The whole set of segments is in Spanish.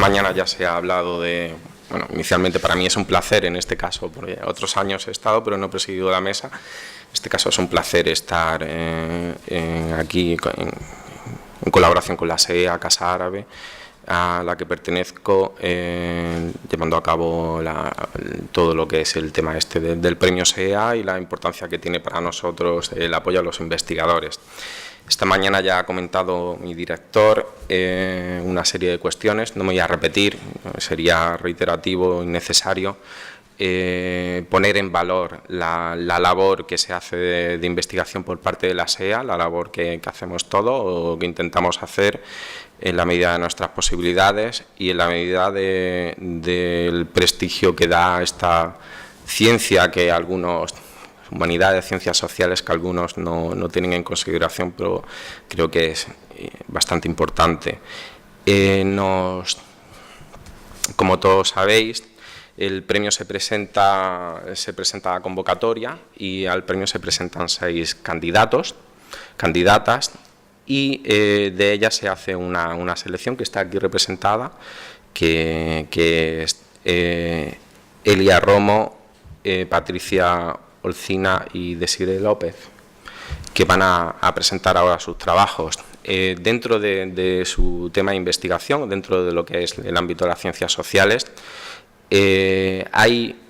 mañana ya se ha hablado de, bueno, inicialmente para mí es un placer en este caso, porque otros años he estado pero no he presidido la mesa. En este caso es un placer estar aquí en colaboración con la SEA, Casa Árabe, a la que pertenezco, llevando a cabo todo lo que es el tema del premio SEA y la importancia que tiene para nosotros el apoyo a los investigadores. Esta mañana ya ha comentado mi director una serie de cuestiones, no me voy a repetir, sería reiterativo, innecesario, poner en valor la labor que se hace de investigación por parte de la SEA, la labor que hacemos todos o que intentamos hacer en la medida de nuestras posibilidades y en la medida del prestigio que da esta ciencia que algunos, humanidades, ciencias sociales, que algunos no tienen en consideración, pero creo que es bastante importante. Como todos sabéis, el premio se presenta a convocatoria y al premio se presentan 6 candidatas, y de ellas se hace una selección que está aquí representada, que es Elia Romo, Patricia Olcina y Desiree López, que van a presentar ahora sus trabajos. Dentro de su tema de investigación, dentro de lo que es el ámbito de las ciencias sociales, hay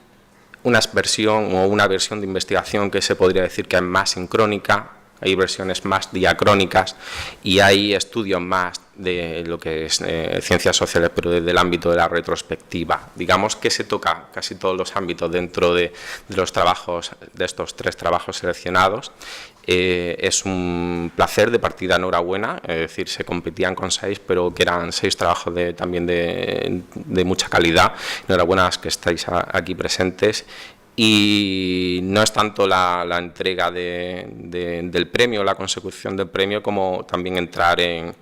una versión de investigación que se podría decir que es más sincrónica, hay versiones más diacrónicas y hay estudios más de lo que es ciencias sociales, pero desde el ámbito de la retrospectiva. Digamos que se toca casi todos los ámbitos dentro de los trabajos, de estos 3 trabajos seleccionados. Es un placer, de partida enhorabuena, es decir, se competían con 6, pero que eran 6 trabajos también de mucha calidad. Enhorabuena a los que estáis aquí presentes. Y no es tanto la entrega del premio, la consecución del premio, como también entrar en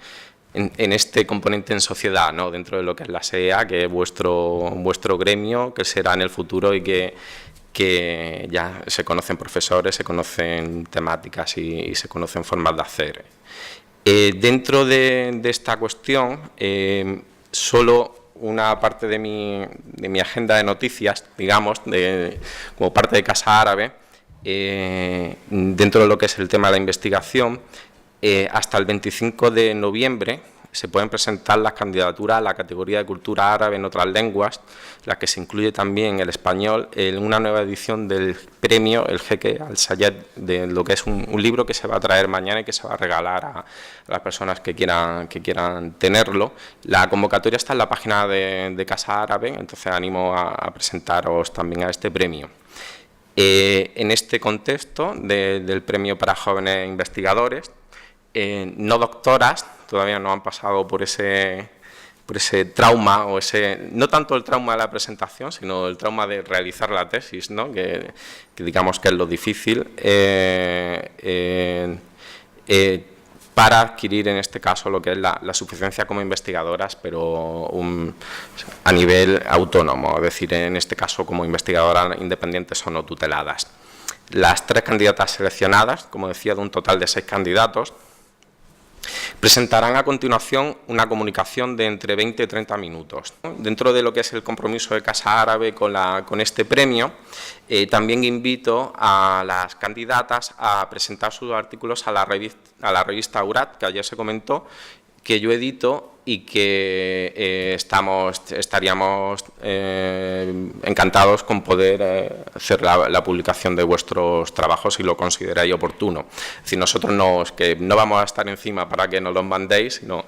este componente en sociedad, ¿no? Dentro de lo que es la SEA, que es vuestro gremio, que será en el futuro y que ya se conocen profesores, se conocen temáticas y se conocen formas de hacer. Dentro de esta cuestión, solo una parte de mi agenda de noticias, digamos, como parte de Casa Árabe, dentro de lo que es el tema de la investigación, hasta el 25 de noviembre se pueden presentar las candidaturas a la categoría de cultura árabe en otras lenguas, la que se incluye también el español, en una nueva edición del premio, el Jeque Al-Sayed, de lo que es un libro que se va a traer mañana y que se va a regalar a las personas que quieran tenerlo. La convocatoria está en la página de Casa Árabe, entonces animo a presentaros también a este premio. En este contexto del premio para jóvenes investigadores, no doctoras, todavía no han pasado por ese trauma, no tanto el trauma de la presentación, sino el trauma de realizar la tesis, ¿no? que digamos que es lo difícil, para adquirir en este caso lo que es la suficiencia como investigadoras, pero a nivel autónomo, es decir, en este caso como investigadoras independientes o no tuteladas. Las 3 candidatas seleccionadas, como decía, de un total de 6 candidatos, presentarán a continuación una comunicación de entre 20 y 30 minutos. Dentro de lo que es el compromiso de Casa Árabe con este premio, también invito a las candidatas a presentar sus artículos a la revista Aurat, que ayer se comentó, que yo edito y que estaríamos encantados con poder hacer la publicación de vuestros trabajos si lo consideráis oportuno. Es decir, nosotros que no vamos a estar encima para que nos los mandéis, sino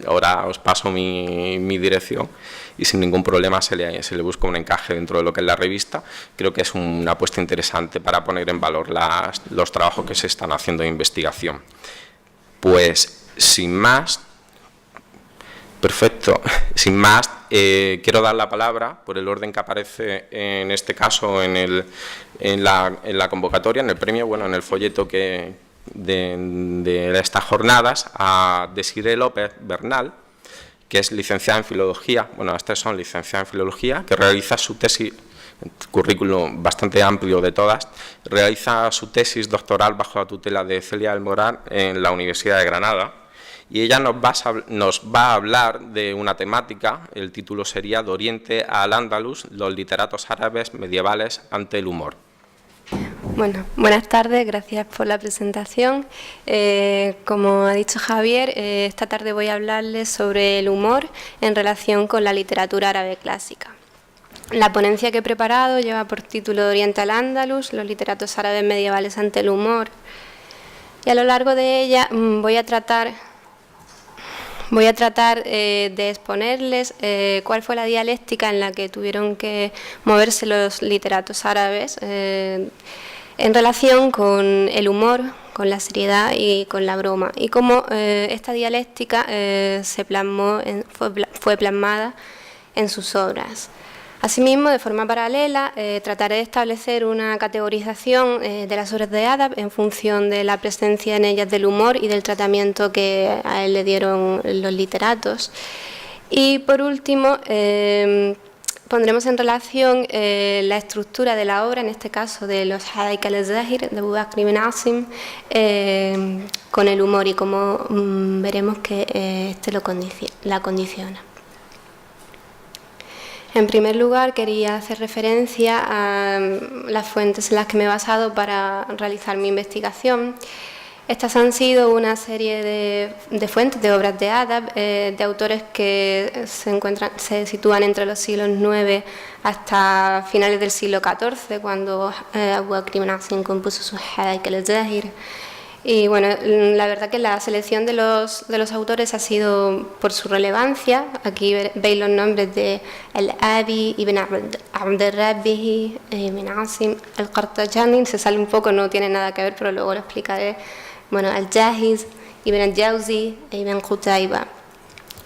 ahora os paso mi dirección y sin ningún problema se le busca un encaje dentro de lo que es la revista. Creo que es una apuesta interesante para poner en valor los trabajos que se están haciendo de investigación. Pues, sin más... Perfecto. Sin más, quiero dar la palabra, por el orden que aparece en este caso en la convocatoria, en el premio, bueno, en el folleto de estas jornadas, a Desiree López Bernal, que es licenciada en Filología, bueno, estas son licenciadas en Filología, que realiza su tesis, currículum bastante amplio de todas, realiza su tesis doctoral bajo la tutela de Celia Almorán en la Universidad de Granada, y ella nos va a hablar de una temática. El título sería De Oriente al Andalus, los literatos árabes medievales ante el humor. Bueno, buenas tardes, gracias por la presentación. Como ha dicho Javier, esta tarde voy a hablarles sobre el humor en relación con la literatura árabe clásica. La ponencia que he preparado lleva por título De Oriente al Andalus, los literatos árabes medievales ante el humor. Y a lo largo de ella voy a tratar de exponerles cuál fue la dialéctica en la que tuvieron que moverse los literatos árabes en relación con el humor, con la seriedad y con la broma, y cómo esta dialéctica fue plasmada en sus obras. Asimismo, de forma paralela, trataré de establecer una categorización de las obras de Adab en función de la presencia en ellas del humor y del tratamiento que a él le dieron los literatos. Y por último, pondremos en relación la estructura de la obra, en este caso de los Hadaik al-Zahir de Abu Bakr ibn Asim, con el humor y cómo veremos que este la condiciona. En primer lugar, quería hacer referencia a las fuentes en las que me he basado para realizar mi investigación. Estas han sido una serie de fuentes, de obras de Adab, de autores que se sitúan entre los siglos IX hasta finales del siglo XIV, cuando Abu Bakr ibn Asim compuso su Hadaik al-Zahir. Y bueno, la verdad que la selección de los autores ha sido por su relevancia. Aquí veis los nombres de Al-Abi, Ibn Abd al-Rabbi, Ibn Asim, Al-Qartajani. Se sale un poco, no tiene nada que ver, pero luego lo explicaré. Bueno, Al-Jahiz, Ibn al-Jawzi e Ibn Qutayba.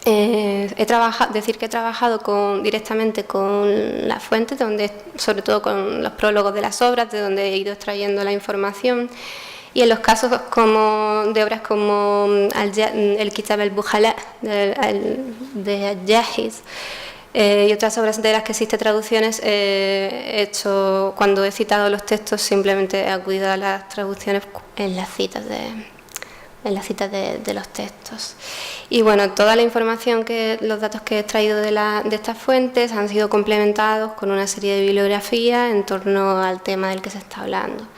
Decir que he trabajado directamente con las fuentes, sobre todo con los prólogos de las obras, de donde he ido extrayendo la información. Y en los casos de obras como el Kitab al-Bukhala de Al-Jahiz y otras obras de las que existen traducciones, cuando he citado los textos, simplemente he acudido a las traducciones en las citas de los textos. Y bueno, toda la información, los datos que he extraído de estas fuentes han sido complementados con una serie de bibliografías en torno al tema del que se está hablando,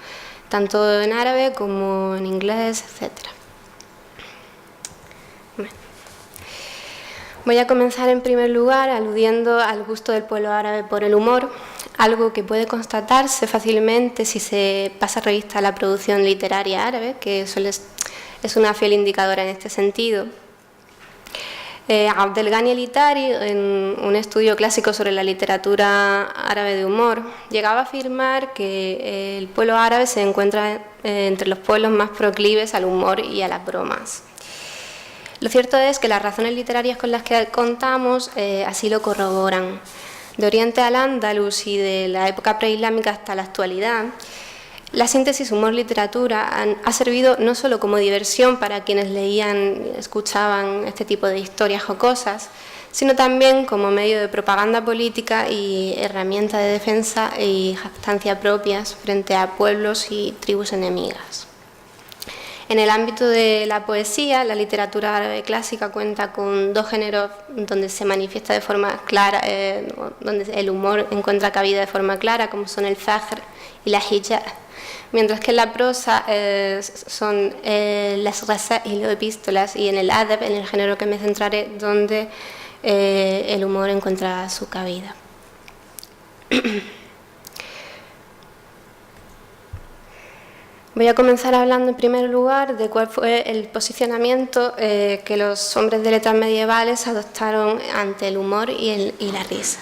tanto en árabe como en inglés, etc. Bueno. Voy a comenzar en primer lugar aludiendo al gusto del pueblo árabe por el humor, algo que puede constatarse fácilmente si se pasa revista a la producción literaria árabe, que es una fiel indicadora en este sentido. Abdelghani el-Itari, en un estudio clásico sobre la literatura árabe de humor, llegaba a afirmar que el pueblo árabe se encuentra entre los pueblos más proclives al humor y a las bromas. Lo cierto es que las razones literarias con las que contamos así lo corroboran. De Oriente al Andalus y de la época preislámica hasta la actualidad, la síntesis humor-literatura ha servido no solo como diversión para quienes leían y escuchaban este tipo de historias jocosas, sino también como medio de propaganda política y herramienta de defensa y jactancia propias frente a pueblos y tribus enemigas. En el ámbito de la poesía, la literatura árabe clásica cuenta con dos géneros donde se manifiesta de forma clara, donde el humor encuentra cabida de forma clara, como son el Zajr y la Hijaz. Mientras que en la prosa son las rasas y las epístolas, y en el adab, en el género que me centraré, donde el humor encuentra su cabida. Voy a comenzar hablando en primer lugar de cuál fue el posicionamiento que los hombres de letras medievales adoptaron ante el humor y la risa.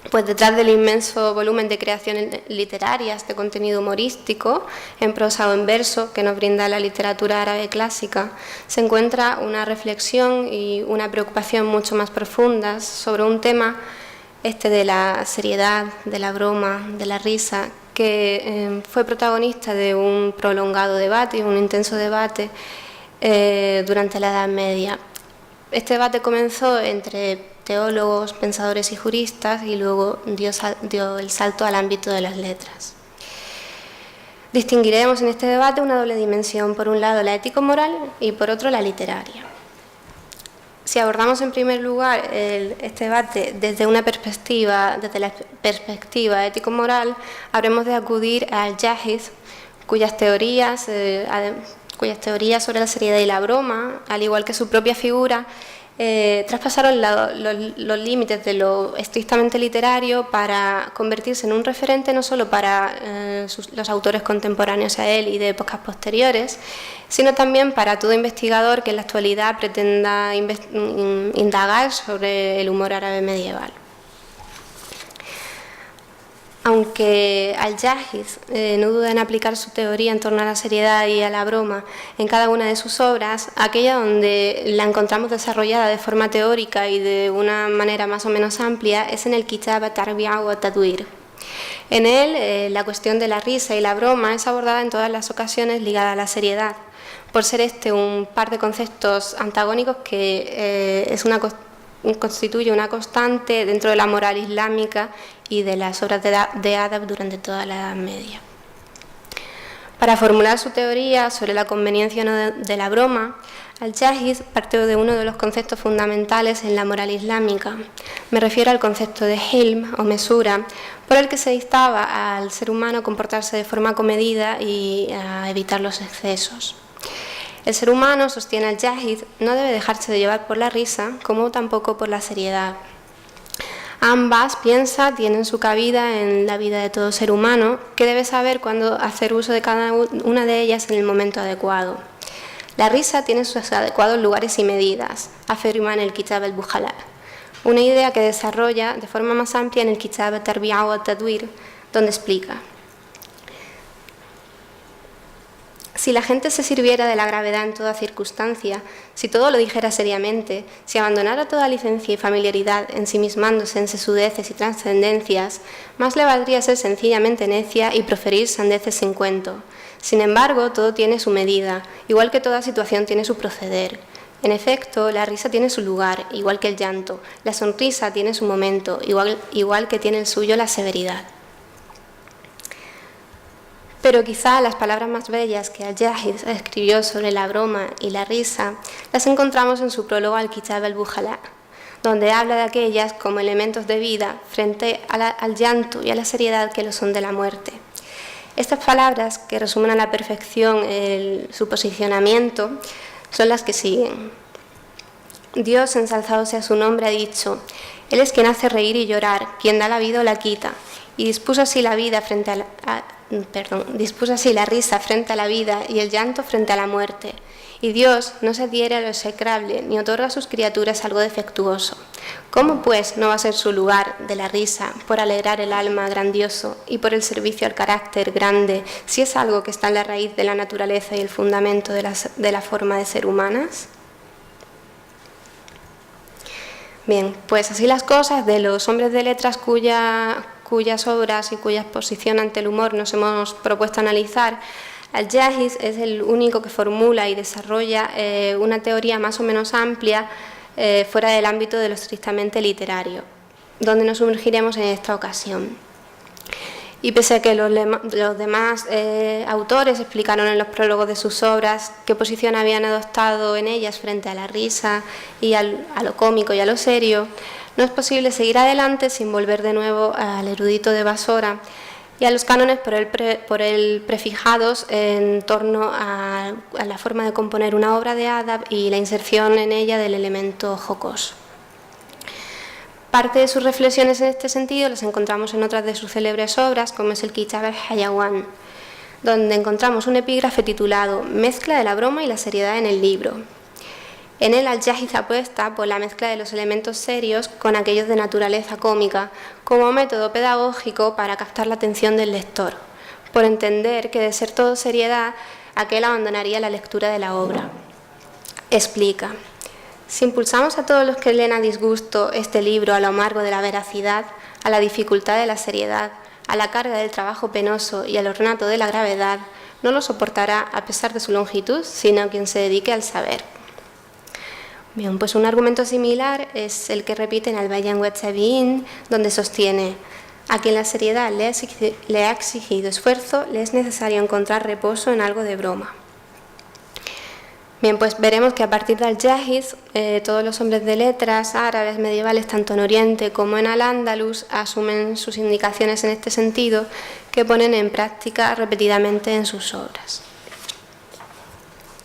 Pues detrás del inmenso volumen de creaciones literarias de contenido humorístico, en prosa o en verso, que nos brinda la literatura árabe clásica, se encuentra una reflexión y una preocupación mucho más profundas sobre un tema, de la seriedad, de la broma, de la risa, que fue protagonista de un prolongado debate, un intenso debate durante la Edad Media. Este debate comenzó entre teólogos, pensadores y juristas, y luego dio el salto al ámbito de las letras. Distinguiremos en este debate una doble dimensión: por un lado la ético-moral y por otro la literaria. Si abordamos en primer lugar este debate desde la perspectiva ético-moral, habremos de acudir al Yahid, cuyas teorías sobre la seriedad y la broma, al igual que su propia figura, traspasaron los límites de lo estrictamente literario para convertirse en un referente no solo para los autores contemporáneos a él y de épocas posteriores, sino también para todo investigador que en la actualidad pretenda indagar sobre el humor árabe medieval. Aunque Al-Yahid no duda en aplicar su teoría en torno a la seriedad y a la broma en cada una de sus obras, aquella donde la encontramos desarrollada de forma teórica y de una manera más o memenos amplia es en el Kitab at-Tarbiya wa at-Tadwir. En él, la cuestión de la risa y la broma es abordada en todas las ocasiones ligada a la seriedad, por ser este un par de conceptos antagónicos que constituye una constante dentro de la moral islámica y de las obras de Adab durante toda la Edad Media. Para formular su teoría sobre la conveniencia de la broma, Al-Yahid partió de uno de los conceptos fundamentales en la moral islámica. Me refiero al concepto de hilm o mesura, por el que se instaba al ser humano a comportarse de forma comedida y a evitar los excesos. El ser humano, sostiene Al-Yahid, no debe dejarse de llevar por la risa, como tampoco por la seriedad. Ambas, piensa, tienen su cabida en la vida de todo ser humano, que debe saber cuándo hacer uso de cada una de ellas en el momento adecuado. La risa tiene sus adecuados lugares y medidas, afirma en el Kitab al-Bukhala, una idea que desarrolla de forma más amplia en el Kitab at-Tarbiya wa at-Tadwir, donde explica: si la gente se sirviera de la gravedad en toda circunstancia, si todo lo dijera seriamente, si abandonara toda licencia y familiaridad, ensimismándose en sesudeces y trascendencias, más le valdría ser sencillamente necia y proferir sandeces sin cuento. Sin embargo, todo tiene su medida, igual que toda situación tiene su proceder. En efecto, la risa tiene su lugar, igual que el llanto. La sonrisa tiene su momento, igual que tiene el suyo la severidad. Pero quizá las palabras más bellas que Al-Yahid escribió sobre la broma y la risa las encontramos en su prólogo al Kitab al-Bukhala, donde habla de aquellas como elementos de vida frente al llanto y a la seriedad que lo son de la muerte. Estas palabras, que resumen a la perfección su posicionamiento, son las que siguen. Dios, ensalzado sea su nombre, ha dicho: Él es quien hace reír y llorar, quien da la vida o la quita, y dispuso así la risa frente a la vida y el llanto frente a la muerte. Y Dios no se adhiere a lo execrable ni otorga a sus criaturas algo defectuoso. ¿Cómo pues no va a ser su lugar de la risa por alegrar el alma grandioso y por el servicio al carácter grande, si es algo que está en la raíz de la naturaleza y el fundamento de la forma de ser humanas? Bien, pues así las cosas, de los hombres de letras cuyas obras y cuya exposición ante el humor nos hemos propuesto analizar, Al-Yahid es el único que formula y desarrolla una teoría más o menos amplia fuera del ámbito de lo estrictamente literario, donde nos sumergiremos en esta ocasión. Y pese a que los demás autores explicaron en los prólogos de sus obras qué posición habían adoptado en ellas frente a la risa y a lo cómico y a lo serio, no es posible seguir adelante sin volver de nuevo al erudito de Basora y a los cánones por él prefijados en torno a la forma de componer una obra de Adab y la inserción en ella del elemento jocoso. Parte de sus reflexiones en este sentido las encontramos en otras de sus célebres obras, como es el Kitab al-Hayawan, donde encontramos un epígrafe titulado «Mezcla de la broma y la seriedad en el libro». En él Al-Yahid apuesta por la mezcla de los elementos serios con aquellos de naturaleza cómica como método pedagógico para captar la atención del lector, por entender que de ser todo seriedad, aquel abandonaría la lectura de la obra. Explica: si impulsamos a todos los que leen a disgusto este libro a lo amargo de la veracidad, a la dificultad de la seriedad, a la carga del trabajo penoso y al ornato de la gravedad, no lo soportará a pesar de su longitud, sino quien se dedique al saber. Bien, pues un argumento similar es el que repite en Al-Bayan wa at-Tabi'in, donde sostiene: a quien la seriedad le ha exigido esfuerzo, le es necesario encontrar reposo en algo de broma. Bien, pues veremos que a partir del Al-Jahiz, todos los hombres de letras árabes medievales, tanto en Oriente como en Al-Ándalus, asumen sus indicaciones en este sentido, que ponen en práctica repetidamente en sus obras.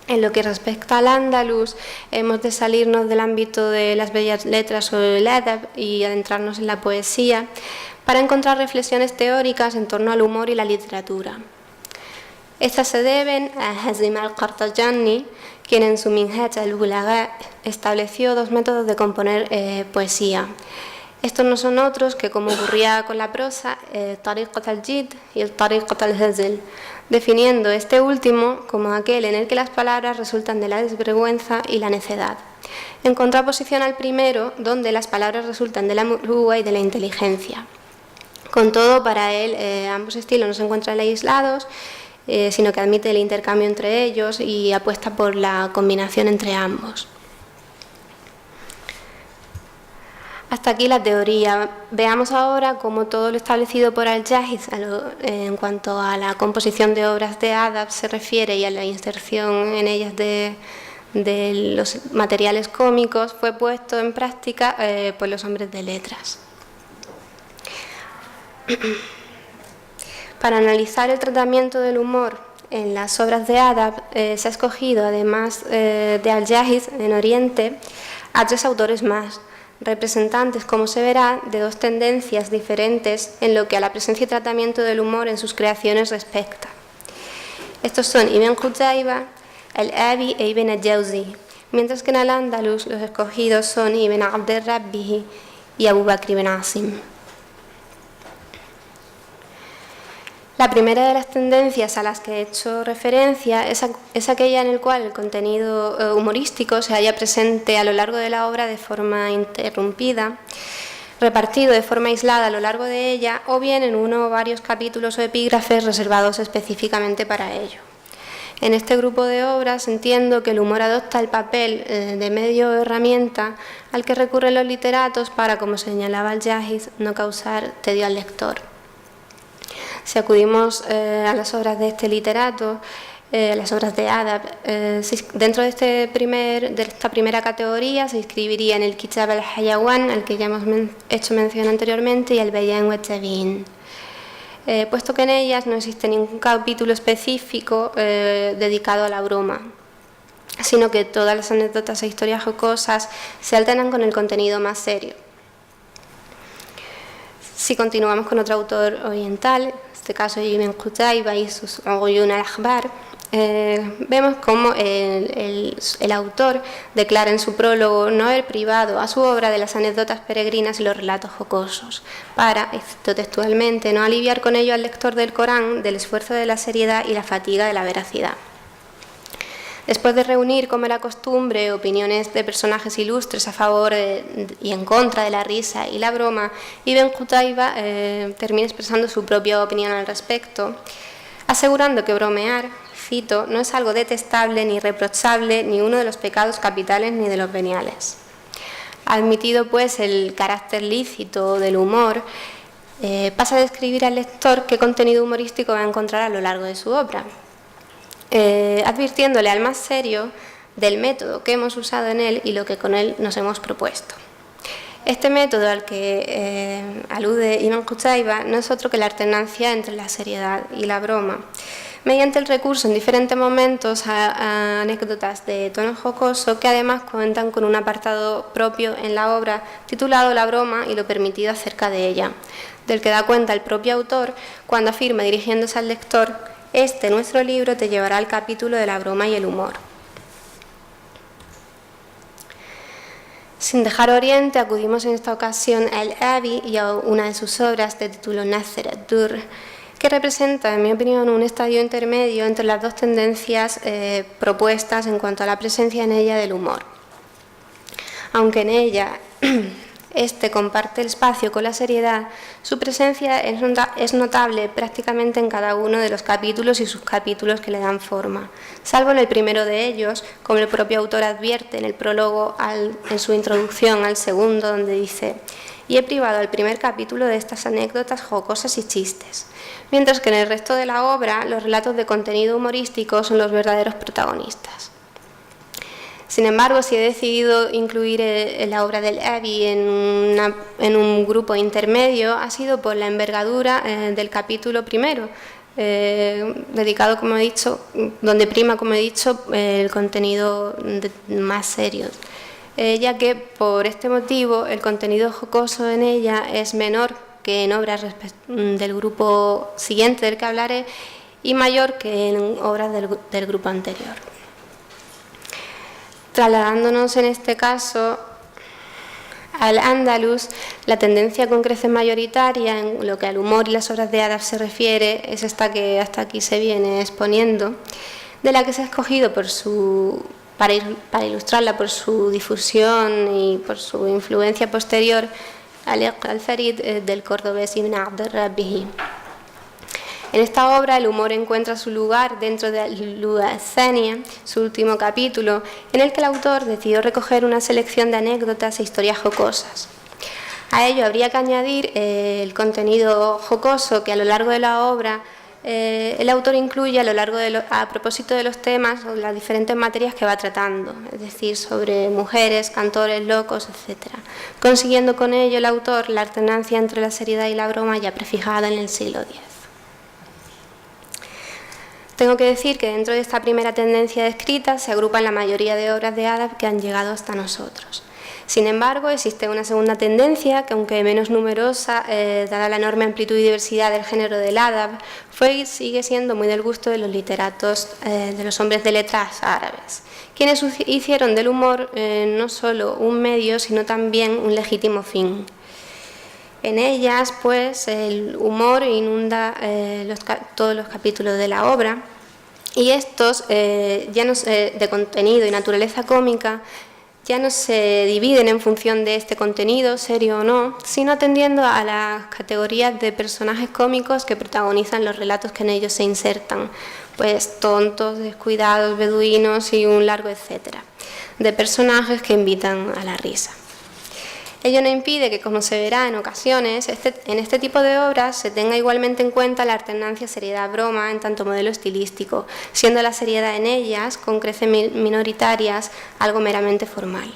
En lo que respecta al Andalus, hemos de salirnos del ámbito de las bellas letras o el adab y adentrarnos en la poesía para encontrar reflexiones teóricas en torno al humor y la literatura. Estas se deben a Hazim al-Qartajani, quien en su Minhaj al-Bulagha estableció dos métodos de componer poesía. Estos no son otros que, como ocurría con la prosa, el Tariqat al-Jid y el Tariqat al-Hazl, definiendo este último como aquel en el que las palabras resultan de la desvergüenza y la necedad, en contraposición al primero, donde las palabras resultan de la murúa y de la inteligencia. Con todo, para él, ambos estilos no se encuentran aislados, sino que admite el intercambio entre ellos y apuesta por la combinación entre ambos. Hasta aquí la teoría. Veamos ahora cómo todo lo establecido por Al-Jahiz en cuanto a la composición de obras de adab se refiere y a la inserción en ellas de los materiales cómicos fue puesto en práctica por los hombres de letras. Para analizar el tratamiento del humor en las obras de adab se ha escogido, además de Al-Jahiz en Oriente, a tres autores más, representantes, como se verá, de dos tendencias diferentes en lo que a la presencia y tratamiento del humor en sus creaciones respecta. Estos son Ibn Qutayba, Al-Abi e Ibn al-Jawzi, mientras que en Al-Ándalus los escogidos son Ibn Abd al-Rabbi y Abu Bakr ibn Asim. La primera de las tendencias a las que he hecho referencia es aquella en la cual el contenido humorístico se halla presente a lo largo de la obra de forma interrumpida, repartido de forma aislada a lo largo de ella, o bien en uno o varios capítulos o epígrafes reservados específicamente para ello. En este grupo de obras entiendo que el humor adopta el papel de medio o herramienta al que recurren los literatos para, como señalaba Al-Jahiz, no causar tedio al lector. Si acudimos a las obras de este literato, las obras de adab, dentro de esta primera categoría se inscribiría en el Kitab al-Hayawan, al que ya hemos hecho mención anteriormente, y el Bayan wa Tabiin, puesto que en ellas no existe ningún capítulo específico dedicado a la broma, sino que todas las anécdotas e historias jocosas se alternan con el contenido más serio. Si continuamos con otro autor oriental, en este caso Ibn Qutayba y sus Uyun al-Akhbar, vemos cómo el autor declara en su prólogo no haber privado a su obra de las anécdotas peregrinas y los relatos jocosos, para, cito textualmente, no aliviar con ello al lector del Corán del esfuerzo de la seriedad y la fatiga de la veracidad. Después de reunir, como era costumbre, opiniones de personajes ilustres a favor y en contra de la risa y la broma, Ibn Qutayba termina expresando su propia opinión al respecto, asegurando que bromear, cito, no es algo detestable ni reprochable, ni uno de los pecados capitales ni de los veniales. Admitido pues el carácter lícito del humor, pasa a describir al lector qué contenido humorístico va a encontrar a lo largo de su obra, advirtiéndole al más serio del método que hemos usado en él y lo que con él nos hemos propuesto. Este método al que alude Ibn Qutayba no es otro que la alternancia entre la seriedad y la broma, mediante el recurso en diferentes momentos a anécdotas de tono jocoso que además cuentan con un apartado propio en la obra titulado La broma y lo permitido acerca de ella, del que da cuenta el propio autor cuando afirma, dirigiéndose al lector: nuestro libro te llevará al capítulo de la broma y el humor. Sin dejar Oriente, acudimos en esta ocasión a Al-Abi y a una de sus obras de título Nasr ad-Dur, que representa, en mi opinión, un estadio intermedio entre las dos tendencias propuestas en cuanto a la presencia en ella del humor. Aunque en ella comparte el espacio con la seriedad, su presencia es notable prácticamente en cada uno de los capítulos y subcapítulos que le dan forma, salvo en el primero de ellos, como el propio autor advierte en el prólogo en su introducción al segundo, donde dice: y he privado al primer capítulo de estas anécdotas jocosas y chistes, mientras que en el resto de la obra los relatos de contenido humorístico son los verdaderos protagonistas. Sin embargo, si he decidido incluir la obra del Abi en un grupo intermedio, ha sido por la envergadura del capítulo primero, dedicado, como he dicho, donde prima, como he dicho, el contenido más serio, ya que por este motivo el contenido jocoso en ella es menor que en obras del grupo siguiente del que hablaré y mayor que en obras del grupo anterior. Trasladándonos en este caso al Andalus, la tendencia con creces mayoritaria en lo que al humor y las obras de Adab se refiere es esta que hasta aquí se viene exponiendo, de la que se ha escogido para ilustrarla por su difusión y por su influencia posterior al-Farid del cordobés Ibn Abd al-Rabbihi. En esta obra el humor encuentra su lugar dentro de Al-Lugha Ath-Thaniya, su último capítulo, en el que el autor decidió recoger una selección de anécdotas e historias jocosas. A ello habría que añadir el contenido jocoso que a lo largo de la obra el autor incluye a propósito de los temas o las diferentes materias que va tratando, es decir, sobre mujeres, cantores, locos, etc., consiguiendo con ello el autor la alternancia entre la seriedad y la broma ya prefijada en el siglo X. Tengo que decir que dentro de esta primera tendencia descrita se agrupan la mayoría de obras de Adab que han llegado hasta nosotros. Sin embargo, existe una segunda tendencia que, aunque menos numerosa, dada la enorme amplitud y diversidad del género del Adab, fue y sigue siendo muy del gusto de los literatos, de los hombres de letras árabes, quienes hicieron del humor no solo un medio, sino también un legítimo fin. En ellas, pues, el humor inunda todos los capítulos de la obra y estos, de contenido y naturaleza cómica, ya no se dividen en función de este contenido, serio o no, sino atendiendo a las categorías de personajes cómicos que protagonizan los relatos que en ellos se insertan, pues tontos, descuidados, beduinos y un largo etcétera, de personajes que invitan a la risa. Ello no impide que, como se verá en ocasiones, en este tipo de obras se tenga igualmente en cuenta la alternancia seriedad-broma en tanto modelo estilístico, siendo la seriedad en ellas, con creces minoritarias, algo meramente formal.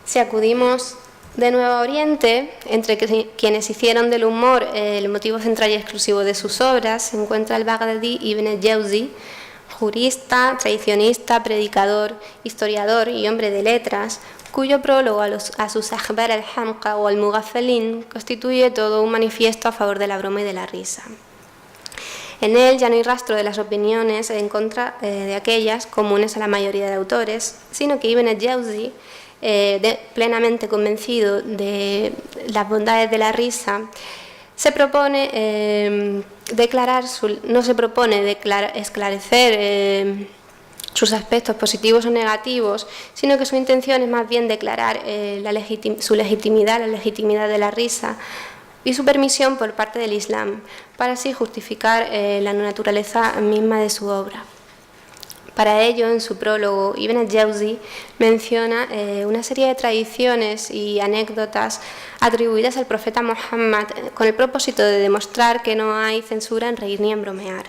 Si acudimos de nuevo a Oriente, entre quienes hicieron del humor el motivo central y exclusivo de sus obras, se encuentra el Baghdadi Ibn al-Jawzi, jurista, tradicionista, predicador, historiador y hombre de letras, cuyo prólogo a sus Akhbar al-Hamqa o al-Mughaffalin constituye todo un manifiesto a favor de la broma y de la risa. En él ya no hay rastro de las opiniones en contra de aquellas comunes a la mayoría de autores, sino que Ibn al-Jawzi, plenamente convencido de las bondades de la risa, no se propone esclarecer sus aspectos positivos o negativos, sino que su intención es más bien declarar la legitimidad de la risa y su permisión por parte del Islam, para así justificar la naturaleza misma de su obra. Para ello, en su prólogo, Ibn al-Jawzi menciona una serie de tradiciones y anécdotas atribuidas al profeta Muhammad con el propósito de demostrar que no hay censura en reír ni en bromear.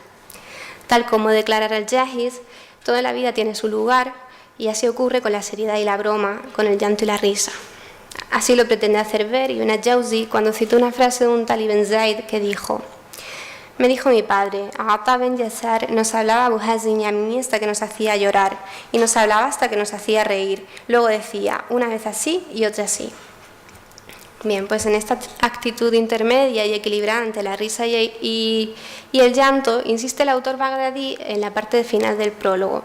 Tal como declara al-Jahiz, toda la vida tiene su lugar y así ocurre con la seriedad y la broma, con el llanto y la risa. Así lo pretende hacer ver Ibn al-Jawzi cuando citó una frase de un tal Ibn Zayd que dijo: me dijo mi padre, Ata ben Yasar nos hablaba a Abu Hazim y a mí hasta que nos hacía llorar, y nos hablaba hasta que nos hacía reír. Luego decía, una vez así y otra así. Bien, pues en esta actitud intermedia y equilibrada ante la risa y el llanto, insiste el autor Baghdadi en la parte final del prólogo.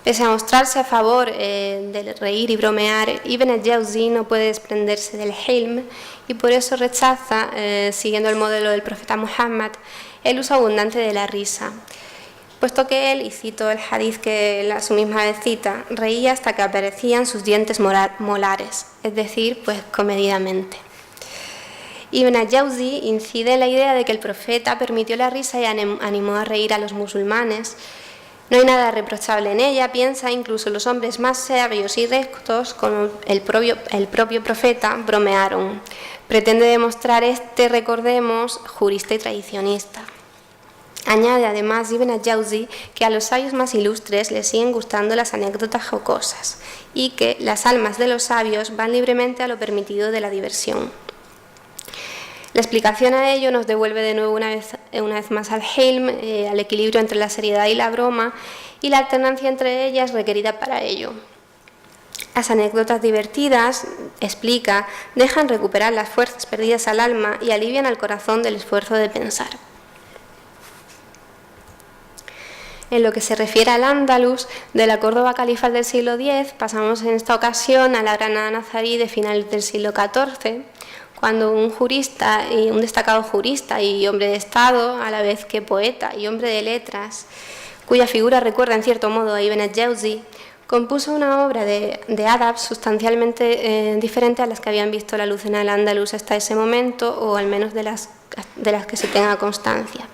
Pese a mostrarse a favor del reír y bromear, Ibn al-Jawzi no puede desprenderse del hilm y por eso rechaza, siguiendo el modelo del profeta Muhammad, el uso abundante de la risa, puesto que él, y cito el hadith que su misma vez cita, reía hasta que aparecían sus dientes molares, es decir, pues comedidamente. Ibn al-Jawzi incide en la idea de que el profeta permitió la risa y animó a reír a los musulmanes. No hay nada reprochable en ella, piensa, incluso los hombres más sabios y rectos, como el propio profeta, bromearon. Pretende demostrar recordemos, jurista y tradicionista. Añade además Ibn al-Jawzi que a los sabios más ilustres les siguen gustando las anécdotas jocosas y que las almas de los sabios van libremente a lo permitido de la diversión. La explicación a ello nos devuelve de nuevo una vez más al Hilm, al equilibrio entre la seriedad y la broma y la alternancia entre ellas requerida para ello. Las anécdotas divertidas, explica, dejan recuperar las fuerzas perdidas al alma y alivian al corazón del esfuerzo de pensar. En lo que se refiere al Andalus, de la Córdoba califal del siglo X, pasamos en esta ocasión a la Granada nazarí de finales del siglo XIV, cuando un jurista, un destacado jurista y hombre de Estado, a la vez que poeta y hombre de letras, cuya figura recuerda en cierto modo a Ibn al-Jawzi, compuso una obra de adab sustancialmente diferente a las que habían visto la luz en el Andalus hasta ese momento, o al menos de las que se tenga constancia.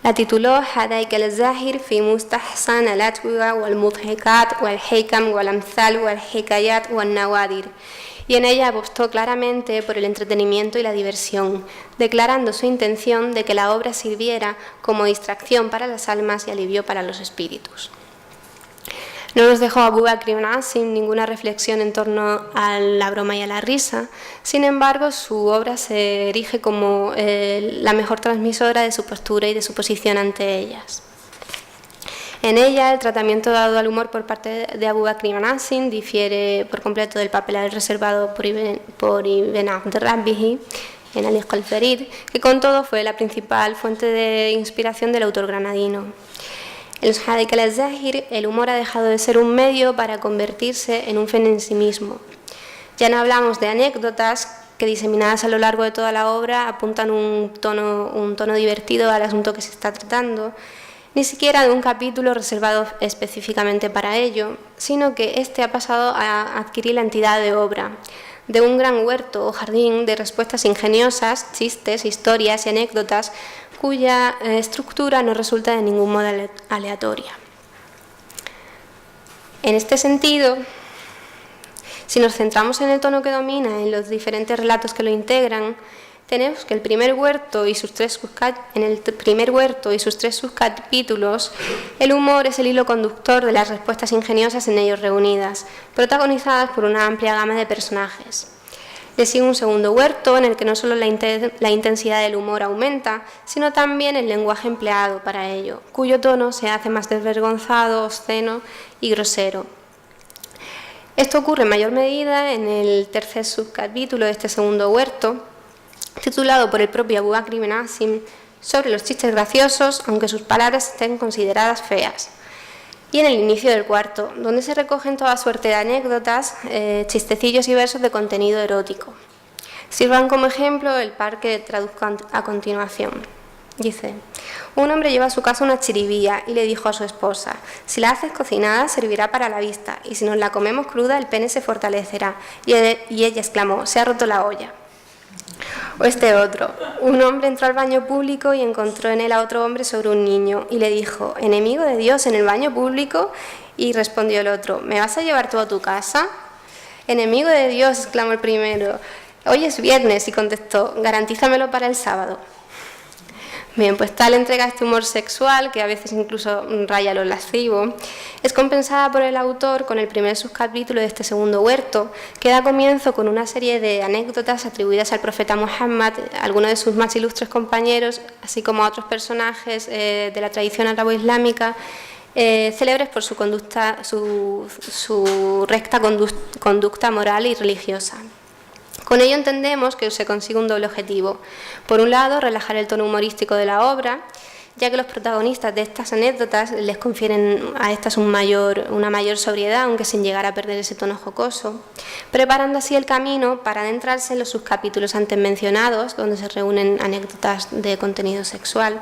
La tituló Hadaik al-Zahir fi mustahsan al-atwiga wal-mudhikat wal-hikam wal-amthal wal-hikayat wal-nawadir, y en ella apostó claramente por el entretenimiento y la diversión, declarando su intención de que la obra sirviera como distracción para las almas y alivio para los espíritus. No nos dejó Abu Bakr ibn Asim ninguna reflexión en torno a la broma y a la risa. Sin embargo, su obra se erige como la mejor transmisora de su postura y de su posición ante ellas. En ella, el tratamiento dado al humor por parte de Abu Bakr ibn Asim difiere por completo del papel reservado por Ibn Abd al-Rabbihi en Al-Iqq al-Farid, que con todo fue la principal fuente de inspiración del autor granadino. En los Hadaik al-Zahir, el humor ha dejado de ser un medio para convertirse en un fin en sí mismo. Ya no hablamos de anécdotas que, diseminadas a lo largo de toda la obra, apuntan un tono divertido al asunto que se está tratando, ni siquiera de un capítulo reservado específicamente para ello, sino que éste ha pasado a adquirir la entidad de obra, de un gran huerto o jardín de respuestas ingeniosas, chistes, historias y anécdotas cuya estructura no resulta de ningún modo aleatoria. En este sentido, si nos centramos en el tono que domina en los diferentes relatos que lo integran, tenemos que en el primer huerto y sus tres subcapítulos, el humor es el hilo conductor de las respuestas ingeniosas en ellos reunidas, protagonizadas por una amplia gama de personajes. Le sigue un segundo huerto en el que no solo la intensidad del humor aumenta, sino también el lenguaje empleado para ello, cuyo tono se hace más desvergonzado, obsceno y grosero. Esto ocurre en mayor medida en el tercer subcapítulo de este segundo huerto, titulado por el propio Abu Bakr ibn Asim sobre los chistes graciosos, aunque sus palabras estén consideradas feas. Y en el inicio del cuarto, donde se recogen toda suerte de anécdotas, chistecillos y versos de contenido erótico. Sirvan como ejemplo el par que traduzco a continuación. Dice: un hombre lleva a su casa una chiribía y le dijo a su esposa: si la haces cocinada servirá para la vista, y si nos la comemos cruda el pene se fortalecerá. Y ella exclamó: se ha roto la olla. O este otro: un hombre entró al baño público y encontró en él a otro hombre sobre un niño y le dijo: ¿enemigo de Dios en el baño público? Y respondió el otro: ¿me vas a llevar tú a tu casa? Enemigo de Dios, exclamó el primero. Hoy es viernes, y contestó: garantízamelo para el sábado. Bien, pues tal entrega a este humor sexual, que a veces incluso raya lo lascivo, es compensada por el autor con el primer subcapítulo de este segundo huerto, que da comienzo con una serie de anécdotas atribuidas al profeta Muhammad, a algunos de sus más ilustres compañeros, así como a otros personajes de la tradición arabo-islámica, célebres por su recta conducta moral y religiosa. Con ello entendemos que se consigue un doble objetivo. Por un lado, relajar el tono humorístico de la obra, ya que los protagonistas de estas anécdotas les confieren a estas una mayor sobriedad, aunque sin llegar a perder ese tono jocoso, preparando así el camino para adentrarse en los subcapítulos antes mencionados, donde se reúnen anécdotas de contenido sexual.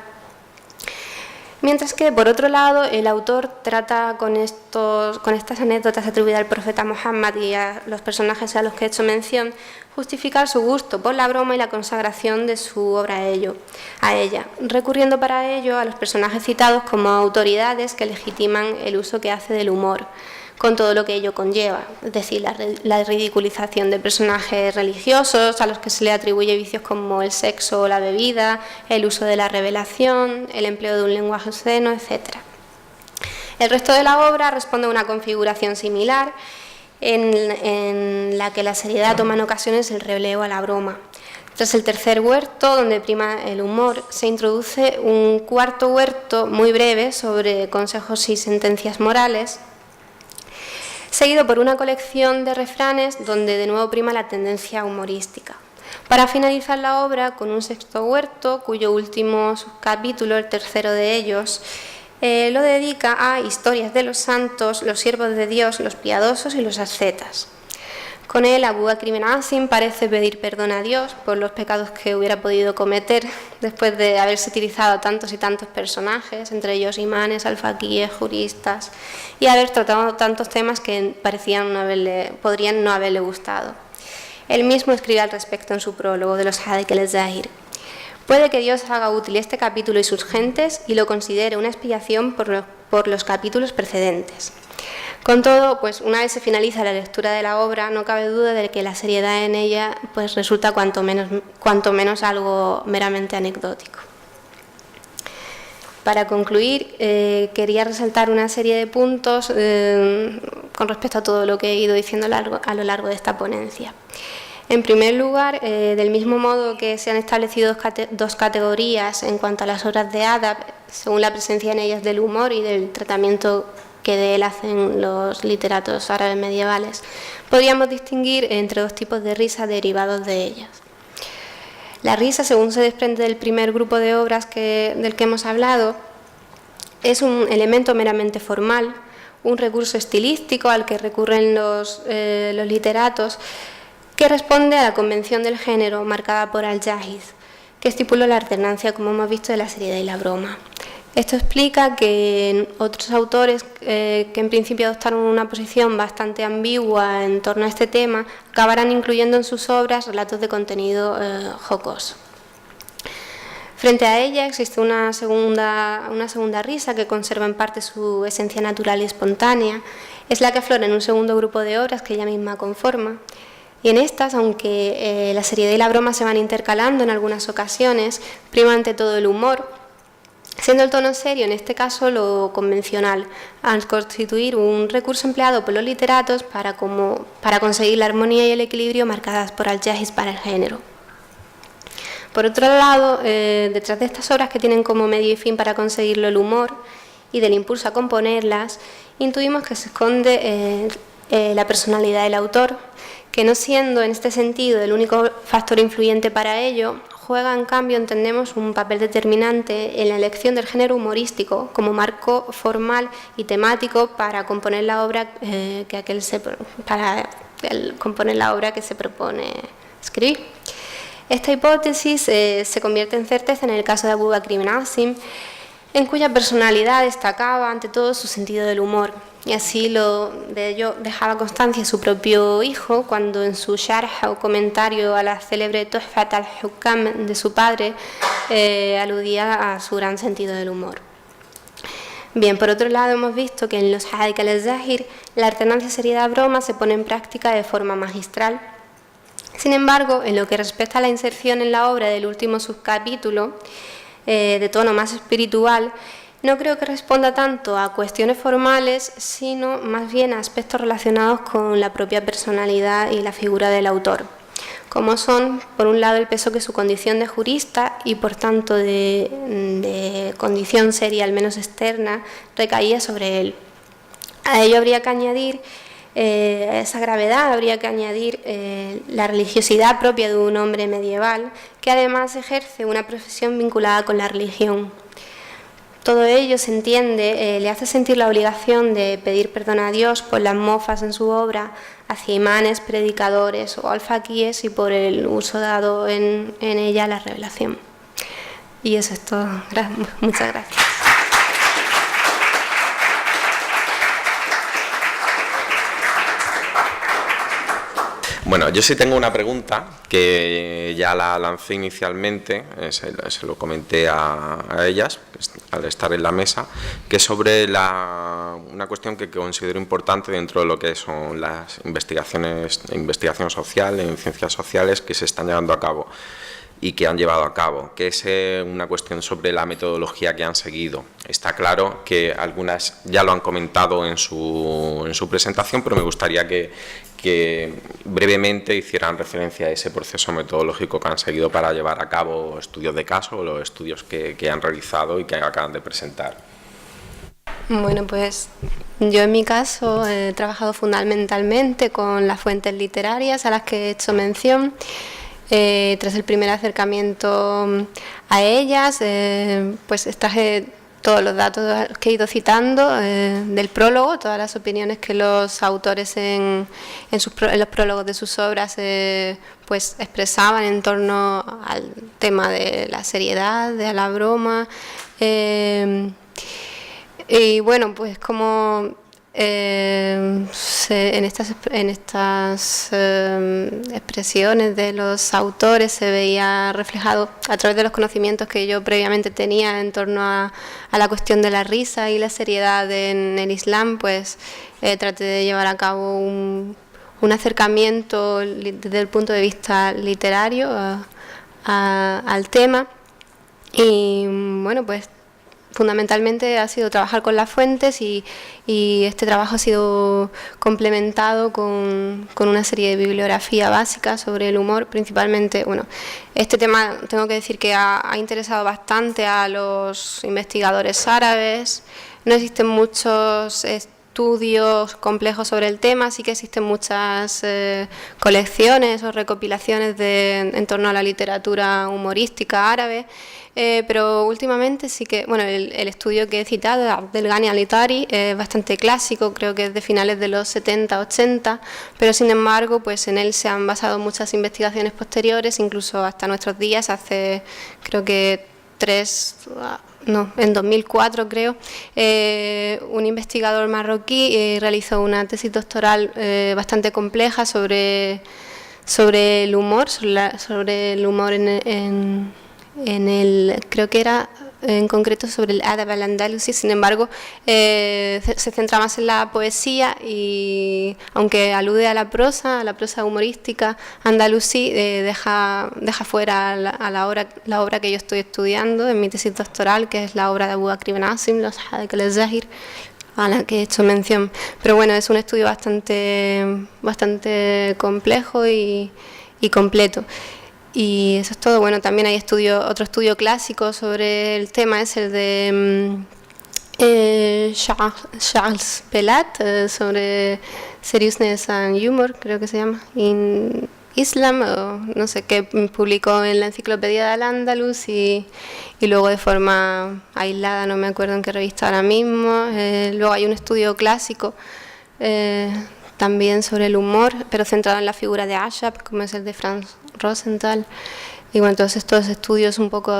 Mientras que, por otro lado, el autor trata con estas anécdotas atribuidas al profeta Muhammad y a los personajes a los que he hecho mención, justificar su gusto por la broma y la consagración de su obra a ella, recurriendo para ello a los personajes citados como autoridades que legitiman el uso que hace del humor, con todo lo que ello conlleva, es decir, la ridiculización de personajes religiosos a los que se le atribuye vicios como el sexo o la bebida, el uso de la revelación, el empleo de un lenguaje obsceno, etc. El resto de la obra responde a una configuración similar en la que la seriedad toma en ocasiones el relevo a la broma. Tras el tercer huerto, donde prima el humor, se introduce un cuarto huerto muy breve sobre consejos y sentencias morales, seguido por una colección de refranes donde de nuevo prima la tendencia humorística. Para finalizar la obra con un sexto huerto, cuyo último subcapítulo, el tercero de ellos, lo dedica a historias de los santos, los siervos de Dios, los piadosos y los ascetas. Con él, Abu Bakr ibn Asim parece pedir perdón a Dios por los pecados que hubiera podido cometer después de haberse utilizado a tantos y tantos personajes, entre ellos imanes, alfaquíes, juristas, y haber tratado tantos temas que podrían no haberle gustado. Él mismo escribe al respecto en su prólogo de los Hadith al-Zahir. Puede que Dios haga útil este capítulo y sus gentes y lo considere una expiación por los capítulos precedentes. Con todo, pues una vez se finaliza la lectura de la obra, no cabe duda de que la seriedad en ella pues resulta cuanto menos algo meramente anecdótico. Para concluir, quería resaltar una serie de puntos con respecto a todo lo que he ido diciendo a lo largo de esta ponencia. En primer lugar, del mismo modo que se han establecido dos categorías en cuanto a las obras de Adab, según la presencia en ellas del humor y del tratamiento que de él hacen los literatos árabes medievales, podríamos distinguir entre dos tipos de risa derivados de ellas. La risa, según se desprende del primer grupo de obras del que hemos hablado, es un elemento meramente formal, un recurso estilístico al que recurren los literatos, que responde a la convención del género marcada por Al-Jahiz, que estipuló la alternancia, como hemos visto, de la seriedad y la broma. Esto explica que otros autores que en principio adoptaron una posición bastante ambigua en torno a este tema acabarán incluyendo en sus obras relatos de contenido jocoso. Frente a ella existe una segunda risa que conserva en parte su esencia natural y espontánea. Es la que aflora en un segundo grupo de obras que ella misma conforma. Y en estas, aunque la seriedad y la broma se van intercalando en algunas ocasiones, prima ante todo el humor, siendo el tono serio, en este caso, lo convencional, al constituir un recurso empleado por los literatos para conseguir la armonía y el equilibrio marcadas por Al-Jahiz para el género. Por otro lado, detrás de estas obras que tienen como medio y fin para conseguirlo el humor y del impulso a componerlas, intuimos que se esconde la personalidad del autor, que no siendo en este sentido el único factor influyente para ello, juega en cambio, entendemos, un papel determinante en la elección del género humorístico como marco formal y temático para componer la obra que se propone escribir. Esta hipótesis se convierte en certeza en el caso de Abu Bakr ibn Asim, en cuya personalidad destacaba ante todo su sentido del humor. Y así de ello dejaba constancia su propio hijo cuando en su sharh o comentario a la célebre Tuhfat al-Hukam de su padre aludía a su gran sentido del humor. Bien, por otro lado hemos visto que en los Hadith al-Zahir la alternancia seriedad-broma se pone en práctica de forma magistral. Sin embargo, en lo que respecta a la inserción en la obra del último subcapítulo, de tono más espiritual, no creo que responda tanto a cuestiones formales, sino más bien a aspectos relacionados con la propia personalidad y la figura del autor, como son, por un lado, el peso que su condición de jurista y, por tanto, de condición seria, al menos externa, recaía sobre él. A ello habría que añadir esa gravedad, habría que añadir la religiosidad propia de un hombre medieval, que además ejerce una profesión vinculada con la religión. Todo ello, se entiende, le hace sentir la obligación de pedir perdón a Dios por las mofas en su obra hacia imanes, predicadores o alfaquíes y por el uso dado en ella a la revelación. Y eso es todo. Muchas gracias. Bueno, yo sí tengo una pregunta que ya la lancé inicialmente, se lo comenté a ellas al estar en la mesa, que es sobre una cuestión que considero importante dentro de lo que son las investigación social, en ciencias sociales que se están llevando a cabo y que han llevado a cabo, que es una cuestión sobre la metodología que han seguido. Está claro que algunas ya lo han comentado en su presentación, pero me gustaría que brevemente hicieran referencia a ese proceso metodológico que han seguido para llevar a cabo estudios de caso o los estudios que han realizado y que acaban de presentar. Bueno, pues yo en mi caso he trabajado fundamentalmente con las fuentes literarias a las que he hecho mención. Tras el primer acercamiento a ellas, pues extraje todos los datos que he ido citando del prólogo, todas las opiniones que los autores en los prólogos de sus obras pues expresaban en torno al tema de la seriedad, de la broma. Y bueno, pues como en estas expresiones de los autores se veía reflejado a través de los conocimientos que yo previamente tenía en torno a la cuestión de la risa y la seriedad en el Islam, pues traté de llevar a cabo un acercamiento desde el punto de vista literario al tema. Y bueno, pues fundamentalmente ha sido trabajar con las fuentes y este trabajo ha sido complementado con una serie de bibliografía básica sobre el humor, principalmente. Bueno, este tema tengo que decir que ha interesado bastante a los investigadores árabes. No existen muchos estudios complejos sobre el tema, sí que existen muchas colecciones o recopilaciones en torno a la literatura humorística árabe. Pero últimamente sí que, bueno, el estudio que he citado, Abdel Ghani Al-Itari, es bastante clásico, creo que es de finales de los 70-80, pero sin embargo, pues en él se han basado muchas investigaciones posteriores, incluso hasta nuestros días, hace creo que en 2004 creo, un investigador marroquí realizó una tesis doctoral bastante compleja sobre el humor, sobre el humor creo que era en concreto sobre el Adab al-Andalusi. Sin embargo, se centra más en la poesía y aunque alude a la prosa humorística andalusí, deja fuera la obra que yo estoy estudiando en mi tesis doctoral, que es la obra de Abu Bakr ibn Asim, Los Hadith al-Zahir, a la que he hecho mención. Pero bueno, es un estudio bastante complejo y completo. Y eso es todo. Bueno, también hay otro estudio clásico sobre el tema, es el de Charles Pelat, sobre Seriousness and Humor, creo que se llama, in Islam, o no sé, que publicó en la Enciclopedia de Al-Ándalus y luego de forma aislada, no me acuerdo en qué revista ahora mismo. Luego hay un estudio clásico también sobre el humor, pero centrado en la figura de Ashab, como es el de Franz Rosenthal. Y bueno, todos estos estudios un poco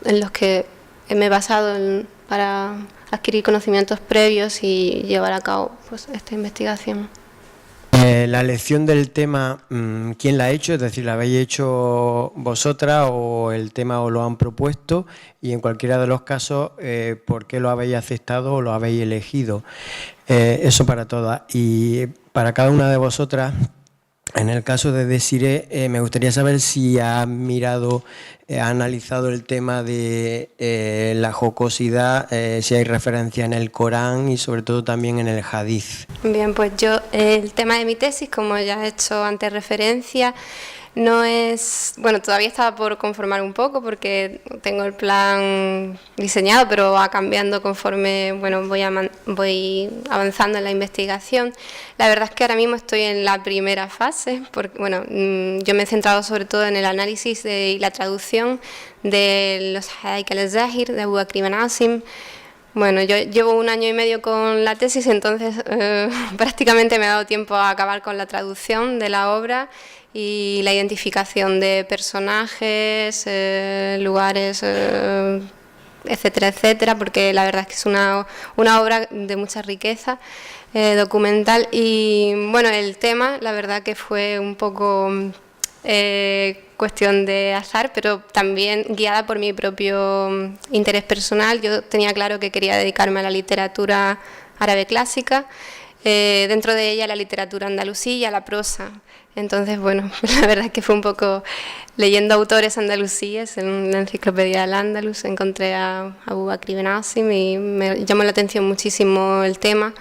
en los que me he basado para adquirir conocimientos previos y llevar a cabo pues esta investigación. La elección del tema, ¿quién la ha hecho? Es decir, ¿la habéis hecho vosotras o el tema os lo han propuesto? Y en cualquiera de los casos, ¿por qué lo habéis aceptado o lo habéis elegido? Eso para todas. Y para cada una de vosotras, en el caso de Desiré, me gustaría saber si ha analizado el tema de la jocosidad, si hay referencia en el Corán y sobre todo también en el Hadith. Bien, pues yo, el tema de mi tesis, como ya he hecho antes referencia, no es, bueno, todavía estaba por conformar un poco porque tengo el plan diseñado, pero va cambiando conforme, bueno, voy avanzando en la investigación. La verdad es que ahora mismo estoy en la primera fase, porque, bueno, yo me he centrado sobre todo en el análisis y la traducción de los Hadith al-Zahir de Abu Bakr ibn Asim. Bueno, yo llevo 1 año y medio con la tesis, entonces prácticamente me ha dado tiempo a acabar con la traducción de la obra y la identificación de personajes, lugares, etcétera, etcétera, porque la verdad es que es una obra de mucha riqueza. documental. Y bueno, el tema, la verdad que fue un poco cuestión de azar, pero también guiada por mi propio interés personal. Yo tenía claro que quería dedicarme a la literatura árabe clásica, dentro de ella la literatura andalusí y a la prosa. Entonces, bueno, la verdad es que fue un poco leyendo autores andalusíes en la enciclopedia del Andalus, encontré a Abu Bakr ibn Asim y me llamó la atención muchísimo el tema.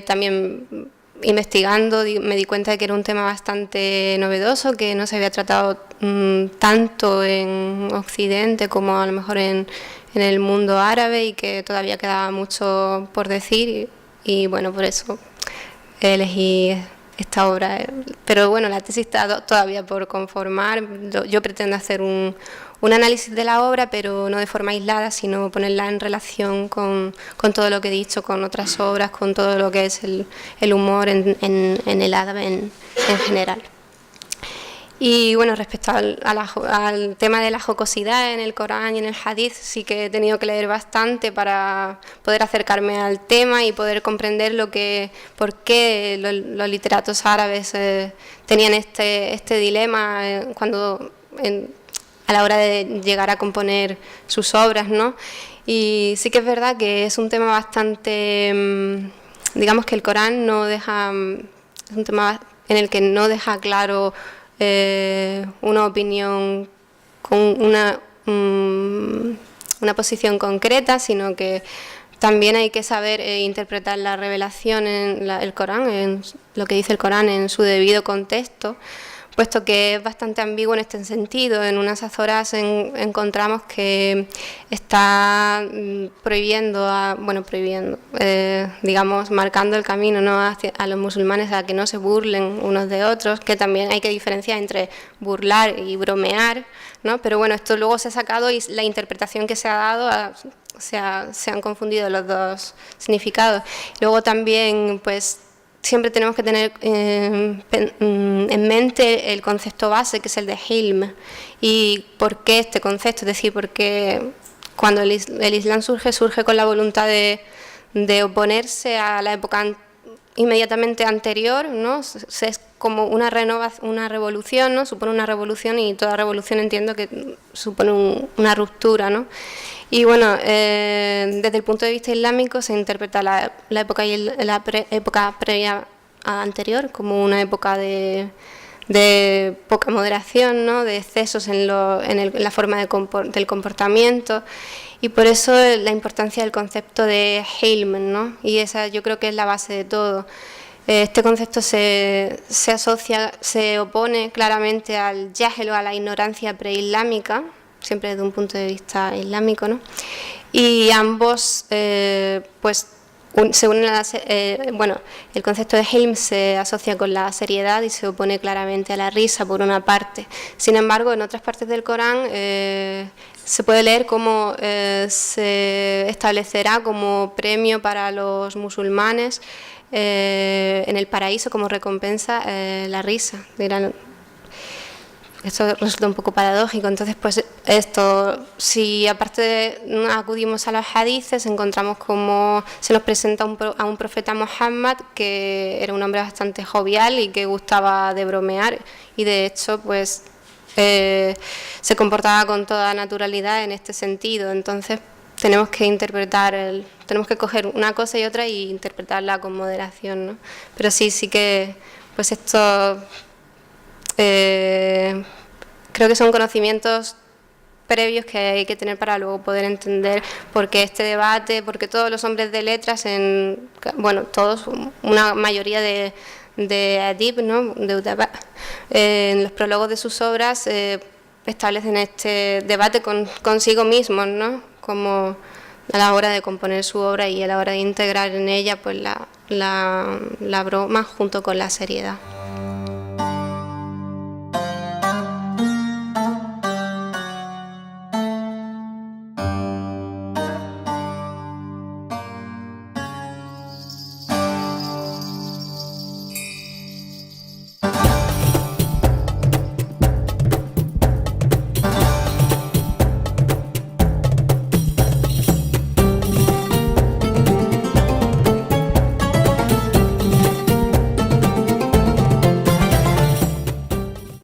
También investigando me di cuenta de que era un tema bastante novedoso, que no se había tratado tanto en Occidente como a lo mejor en el mundo árabe, y que todavía quedaba mucho por decir, y bueno, por eso elegí esta obra. Pero bueno, la tesis está todavía por conformar. Yo pretendo hacer un análisis de la obra, pero no de forma aislada, sino ponerla en relación con todo lo que he dicho, con otras obras, con todo lo que es el humor en el árabe en general. Y bueno, respecto al tema de la jocosidad en el Corán y en el Hadith, sí que he tenido que leer bastante para poder acercarme al tema y poder comprender por qué los literatos árabes tenían este dilema a la hora de llegar a componer sus obras, ¿no? Y sí que es verdad que es un tema bastante, digamos que el Corán es un tema en el que no deja claro una opinión con una posición concreta, sino que también hay que saber interpretar la revelación el Corán, en lo que dice el Corán en su debido contexto, puesto que es bastante ambiguo en este sentido. En unas azoras encontramos que está digamos, marcando el camino, ¿no?, a los musulmanes a que no se burlen unos de otros, que también hay que diferenciar entre burlar y bromear, ¿no? Pero bueno, esto luego se ha sacado y la interpretación que se ha dado se han confundido los dos significados. Luego también, pues, siempre tenemos que tener en mente el concepto base, que es el de Hilm. ¿Y por qué este concepto? Es decir, porque cuando el Islam surge con la voluntad de oponerse a la época inmediatamente anterior, ¿no? Es como una revolución, ¿no? Supone una revolución, y toda revolución entiendo que supone una ruptura, ¿no? Y bueno, desde el punto de vista islámico se interpreta la época época previa anterior como una época de poca moderación, ¿no?, de excesos en la forma del comportamiento, y por eso la importancia del concepto de Hilm, ¿no? Y esa yo creo que es la base de todo. Este concepto se opone claramente al jahel o a la ignorancia preislámica, siempre desde un punto de vista islámico, ¿no? Y ambos pues se unen el concepto de Hilm se asocia con la seriedad y se opone claramente a la risa, por una parte. Sin embargo, en otras partes del Corán se puede leer cómo se establecerá como premio para los musulmanes en el paraíso, como recompensa, la risa. Esto resulta un poco paradójico. Entonces, pues si aparte acudimos a los hadices, encontramos cómo se nos presenta a un profeta Muhammad, que era un hombre bastante jovial y que gustaba de bromear, y de hecho, pues se comportaba con toda naturalidad en este sentido. Entonces, tenemos que coger una cosa y otra y interpretarla con moderación, ¿no? Pero sí que, pues esto creo que son conocimientos previos que hay que tener para luego poder entender por qué este debate, porque todos los hombres de letras, una mayoría de adib, ¿no?, de udaba, en los prólogos de sus obras establecen este debate consigo mismos, ¿no?, como a la hora de componer su obra y a la hora de integrar en ella, pues la broma junto con la seriedad.